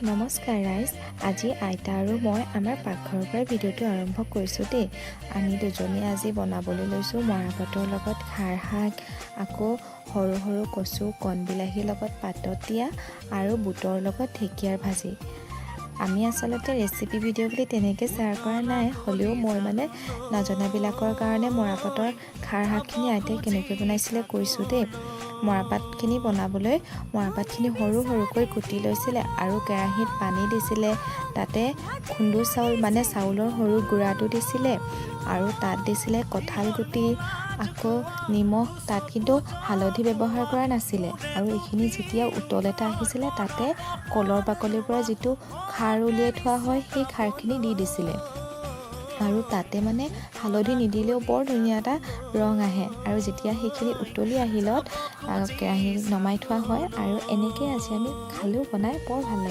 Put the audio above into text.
নমস্কাৰ ৰাইজ, আজি আইতা আৰু মই আমাৰ পাকঘৰৰ পৰা ভিডিঅ'টো আৰম্ভ কৰিছোঁ দেই। আমি দুজনীয়ে আজি বনাবলৈ লৈছোঁ মৰা পাতৰ লগত খাৰ শাক, আকৌ সৰু সৰু কচু, কণবিলাহীৰ লগত পাতত দিয়া আৰু বুটৰ লগত ঢেকীয়াৰ ভাজি। আমি আচলতে ৰেচিপি ভিডিঅ' বুলি তেনেকৈ শ্বেয়াৰ কৰা নাই, হ'লেও মই নজনাবিলাকৰ কাৰণে মৰাপাতৰ খাৰ শাকখিনি আইতাই কেনেকৈ বনাইছিলে কৈছোঁ দেই। মৰাপাতখিনি বনাবলৈ মৰাপাতখিনি সৰু সৰুকৈ কুটি লৈছিলে আৰু কেৰাহীত পানী দিছিলে। তাতে খুন্দু চাউল চাউলৰ সৰু গুড়াটো দিছিলে আৰু তাত দিছিলে কঁঠাল গুটি, আকৌ নিমখ। তাত কিন্তু হালধি ব্যৱহাৰ কৰা নাছিলে। আৰু এইখিনি যেতিয়া উতল এটা আহিছিলে তাতে কলৰ বাকলিৰ পৰা যিটো খাৰ উলিয়াই থোৱা হয় সেই খাৰখিনি দি দিছিলে। আৰু তাতে হালধি নিদিলেও বৰ ধুনীয়া এটা ৰং আহে। আৰু যেতিয়া সেইখিনি উতলি আহিলত কেৰাহী নমাই থোৱা হয় আৰু এনেকৈ আজি আমি খালেও বনাই বৰ ভাল লাগে।